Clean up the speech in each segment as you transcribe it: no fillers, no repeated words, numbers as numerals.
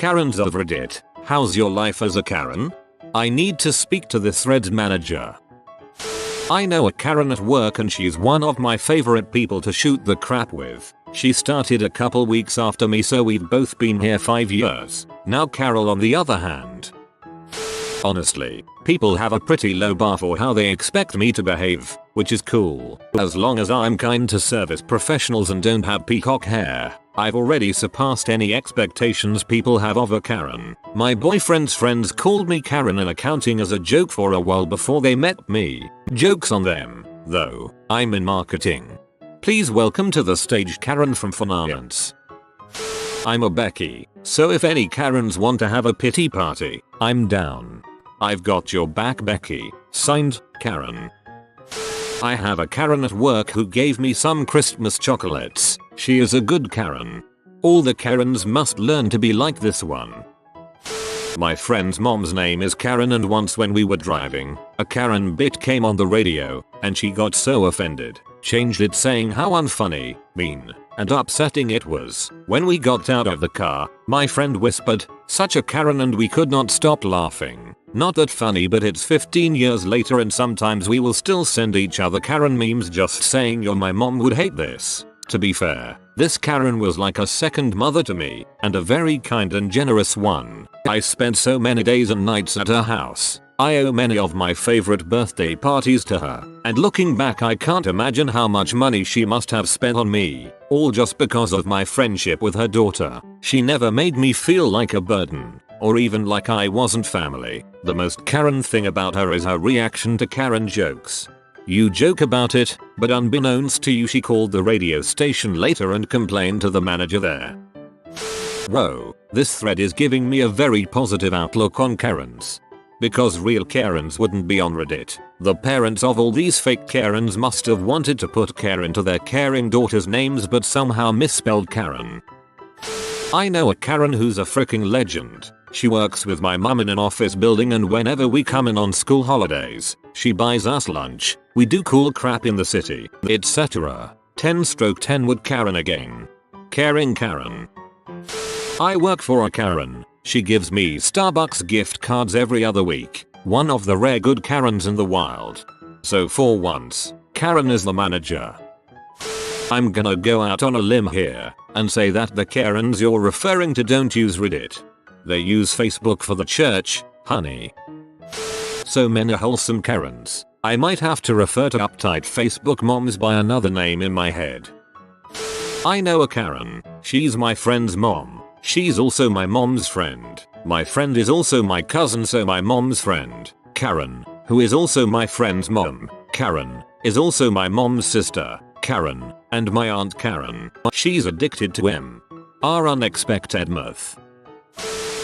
Karens of Reddit, how's your life as a Karen? I need to speak to the thread's manager. I know a Karen at work and she's one of my favorite people to shoot the crap with. She started a couple weeks after me, so we've both been here 5 years. Now Carol on the other hand. Honestly, people have a pretty low bar for how they expect me to behave, which is cool. As long as I'm kind to service professionals and don't have peacock hair, I've already surpassed any expectations people have of a Karen. My boyfriend's friends called me Karen in accounting as a joke for a while before they met me. Joke's on them, though, I'm in marketing. Please welcome to the stage Karen from finance. I'm a Becky, so if any Karens want to have a pity party, I'm down. I've got your back, Becky. Signed, Karen. I have a Karen at work who gave me some Christmas chocolates. She is a good Karen. All the Karens must learn to be like this one. My friend's mom's name is Karen, and once when we were driving, a Karen bit came on the radio, and she got so offended, changed it saying how unfunny, mean, and upsetting it was. When we got out of the car, my friend whispered, "Such a Karen," and we could not stop laughing. Not that funny, but it's 15 years later and sometimes we will still send each other Karen memes just saying your my mom would hate this. To be fair, this Karen was like a second mother to me, and a very kind and generous one. I spent so many days and nights at her house. I owe many of my favorite birthday parties to her, and looking back I can't imagine how much money she must have spent on me, all just because of my friendship with her daughter. She never made me feel like a burden, or even like I wasn't family. The most Karen thing about her is her reaction to Karen jokes. You joke about it, but unbeknownst to you she called the radio station later and complained to the manager there. Whoa, this thread is giving me a very positive outlook on Karens. Because real Karens wouldn't be on Reddit. The parents of all these fake Karens must have wanted to put Karen to their caring daughters' names but somehow misspelled Karen. I know a Karen who's a freaking legend. She works with my mum in an office building, and whenever we come in on school holidays, she buys us lunch. We do cool crap in the city, etc. 10/10 would Karen again. Caring Karen. I work for a Karen. She gives me Starbucks gift cards every other week. One of the rare good Karens in the wild. So for once, Karen is the manager. I'm gonna go out on a limb here and say that the Karens you're referring to don't use Reddit. They use Facebook for the church, honey. So many wholesome Karens. I might have to refer to uptight Facebook moms by another name in my head. I know a Karen. She's my friend's mom. She's also my mom's friend. My friend is also my cousin, so my mom's friend, Karen, who is also my friend's mom, Karen, is also my mom's sister, Karen, and my aunt Karen. She's addicted to our unexpected mirth.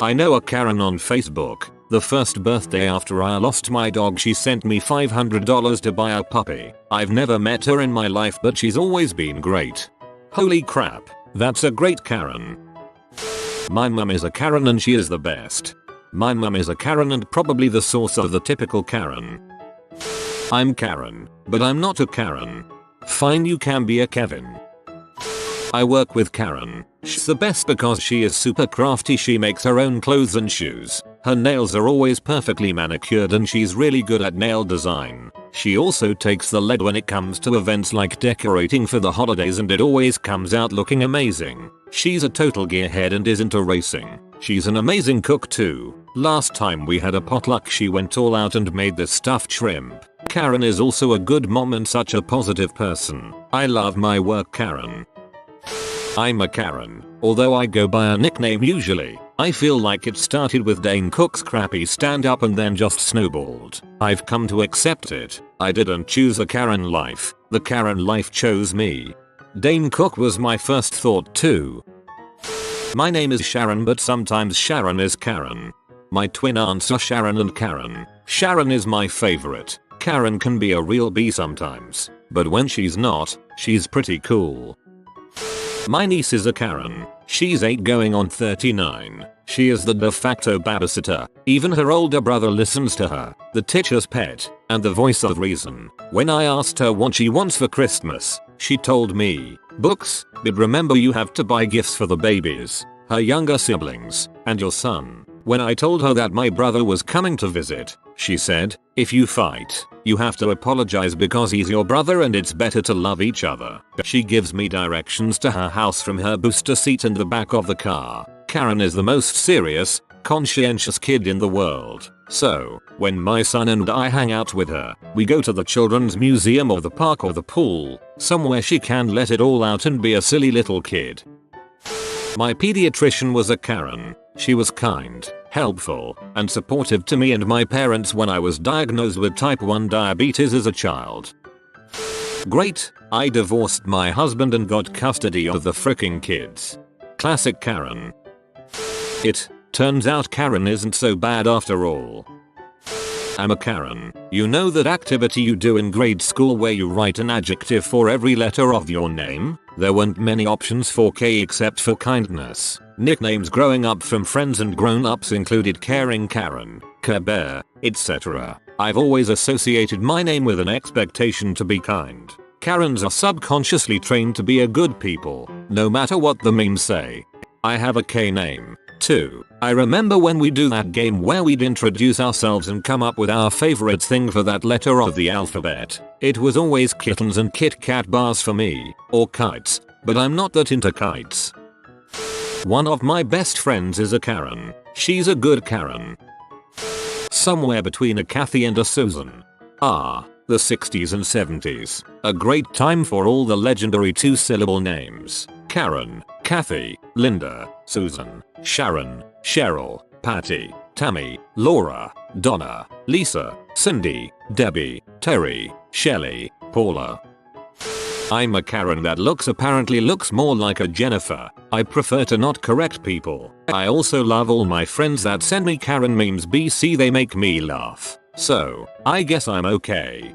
I know a Karen on Facebook. The first birthday after I lost my dog, she sent me $500 to buy a puppy. I've never met her in my life, but she's always been great. Holy crap, that's a great Karen. My mum is a Karen and she is the best. My mum is a Karen and probably the source of the typical Karen. I'm Karen, but I'm not a Karen. Fine, you can be a Kevin. I work with Karen. She's the best because she is super crafty. She makes her own clothes and shoes. Her nails are always perfectly manicured and she's really good at nail design. She also takes the lead when it comes to events like decorating for the holidays, and it always comes out looking amazing. She's a total gearhead and is into racing. She's an amazing cook too. Last time we had a potluck she went all out and made this stuffed shrimp. Karen is also a good mom and such a positive person. I love my work, Karen. I'm a Karen, although I go by a nickname usually. I feel like it started with Dane Cook's crappy stand-up and then just snowballed. I've come to accept it. I didn't choose a Karen life. The Karen life chose me. Dane Cook was my first thought too. My name is Sharon, but sometimes Sharon is Karen. My twin aunts are Sharon and Karen. Sharon is my favorite. Karen can be a real bee sometimes, but when she's not, she's pretty cool. My niece is a Karen. She's 8 going on 39. She is the de facto babysitter. Even her older brother listens to her, the teacher's pet, and the voice of reason. When I asked her what she wants for Christmas, she told me, books, but remember you have to buy gifts for the babies. her younger siblings, and your son. When I told her that my brother was coming to visit, she said, if you fight, you have to apologize because he's your brother and it's better to love each other. She gives me directions to her house from her booster seat in the back of the car. Karen is the most serious, conscientious kid in the world. So, when my son and I hang out with her, we go to the children's museum or the park or the pool, somewhere she can let it all out and be a silly little kid. My pediatrician was a Karen. She was kind, helpful, and supportive to me and my parents when I was diagnosed with type 1 diabetes as a child. Great, I divorced my husband and got custody of the fricking kids. Classic Karen. It turns out Karen isn't so bad after all. I'm a Karen. You know that activity you do in grade school where you write an adjective for every letter of your name? There weren't many options for K except for kindness. Nicknames growing up from friends and grown-ups included Caring Karen, Care Bear, etc. I've always associated my name with an expectation to be kind. Karens are subconsciously trained to be a good people, no matter what the memes say. I have a K name, too. I remember when we do that game where we'd introduce ourselves and come up with our favorite thing for that letter of the alphabet. It was always kittens and Kit Kat bars for me, or kites, but I'm not that into kites. One of my best friends is a Karen. She's a good Karen. Somewhere between a Kathy and a Susan. The 60s and 70s. A great time for all the legendary two-syllable names. Karen, Kathy, Linda, Susan, Sharon, Cheryl, Patty, Tammy, Laura, Donna, Lisa, Cindy, Debbie, Terry, Shelley, Paula. I'm a Karen that apparently looks more like a Jennifer. I prefer to not correct people. I also love all my friends that send me Karen memes BC, they make me laugh. So, I guess I'm okay.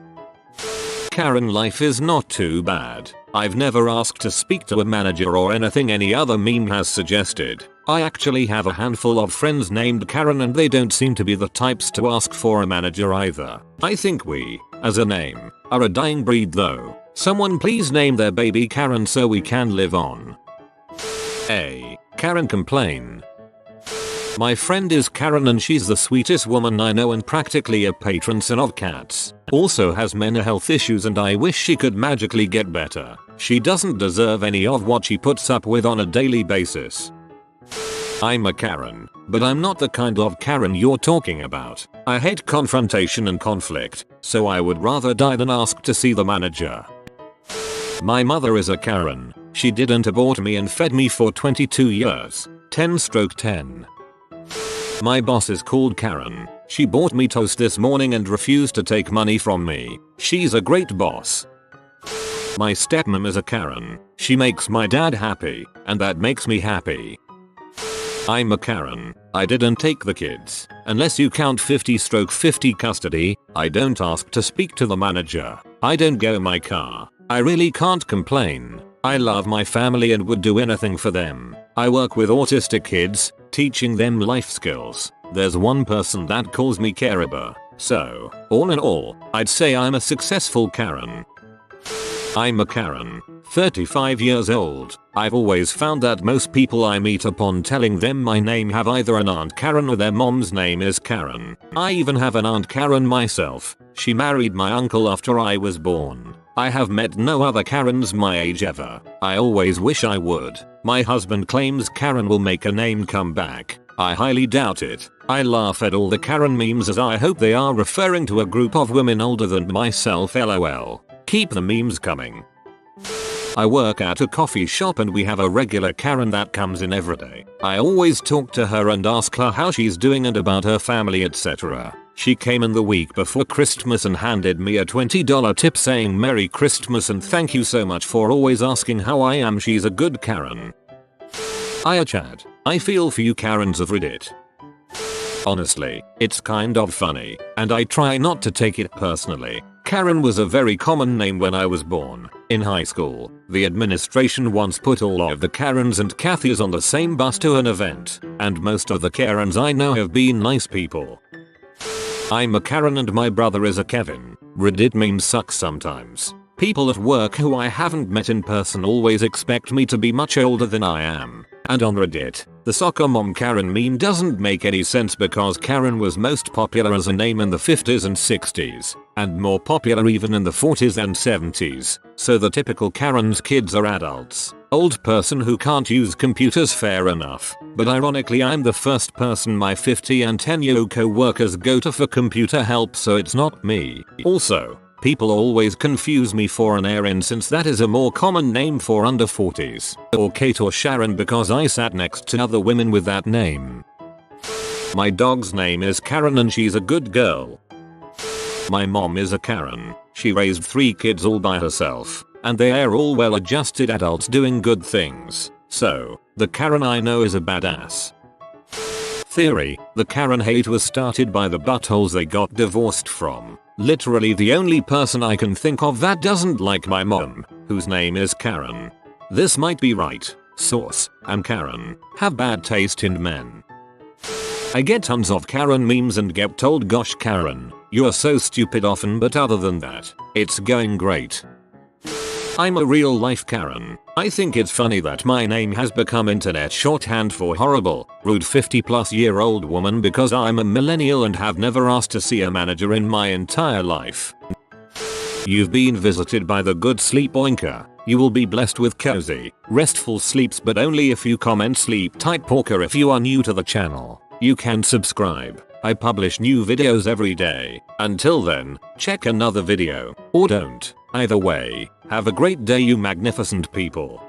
Karen life is not too bad. I've never asked to speak to a manager or anything any other meme has suggested. I actually have a handful of friends named Karen and they don't seem to be the types to ask for a manager either. I think we, as a name, are a dying breed though. Someone please name their baby Karen so we can live on. Karen complain. My friend is Karen and she's the sweetest woman I know and practically a patron saint of cats. Also has mental health issues and I wish she could magically get better. She doesn't deserve any of what she puts up with on a daily basis. I'm a Karen, but I'm not the kind of Karen you're talking about. I hate confrontation and conflict, so I would rather die than ask to see the manager. My mother is a Karen. She didn't abort me and fed me for 22 years. 10/10. My boss is called Karen. She bought me toast this morning and refused to take money from me. She's a great boss. My stepmom is a Karen. She makes my dad happy, and that makes me happy. I'm a Karen. I didn't take the kids. Unless you count 50/50 custody, I don't ask to speak to the manager. I don't go my car. I really can't complain. I love my family and would do anything for them. I work with autistic kids, teaching them life skills. There's one person that calls me Caribou. So, all in all, I'd say I'm a successful Karen. I'm a Karen, 35 years old. I've always found that most people I meet upon telling them my name have either an Aunt Karen or their mom's name is Karen. I even have an Aunt Karen myself. She married my uncle after I was born. I have met no other Karens my age ever. I always wish I would. My husband claims Karen will make a name come back. I highly doubt it. I laugh at all the Karen memes as I hope they are referring to a group of women older than myself, lol. Keep the memes coming. I work at a coffee shop and we have a regular Karen that comes in every day. I always talk to her and ask her how she's doing and about her family, etc. She came in the week before Christmas and handed me a $20 tip saying Merry Christmas and thank you so much for always asking how I am. She's a good Karen. Hiya Chad. I feel for you Karens of Reddit. Honestly, it's kind of funny, and I try not to take it personally. Karen was a very common name when I was born. In high school, the administration once put all of the Karens and Kathys on the same bus to an event, and most of the Karens I know have been nice people. I'm a Karen and my brother is a Kevin. Reddit memes suck sometimes. People at work who I haven't met in person always expect me to be much older than I am. And on Reddit, the soccer mom Karen meme doesn't make any sense because Karen was most popular as a name in the 50s and 60s, and more popular even in the 40s and 70s, so the typical Karen's kids are adults. Old person who can't use computers, fair enough, but ironically I'm the first person my 50 and 10-year-old co-workers go to for computer help, so it's not me. Also, people always confuse me for an Erin since that is a more common name for under 40s, or Kate or Sharon because I sat next to other women with that name. My dog's name is Karen and she's a good girl. My mom is a Karen. She raised 3 kids all by herself, and they are all well-adjusted adults doing good things. So, the Karen I know is a badass. Theory: the Karen hate was started by the buttholes they got divorced from. Literally the only person I can think of that doesn't like my mom, whose name is Karen. This might be right. Source: I'm Karen. Have bad taste in men. I get tons of Karen memes and get told gosh Karen, you're so stupid often, but other than that, it's going great. I'm a real life Karen. I think it's funny that my name has become internet shorthand for horrible, rude 50-plus-year-old woman because I'm a millennial and have never asked to see a manager in my entire life. You've been visited by the good sleep oinker. You will be blessed with cozy, restful sleeps, but only if you comment sleep tight porker. If you are new to the channel, you can subscribe. I publish new videos every day. Until then, check another video, or don't. Either way, have a great day you magnificent people.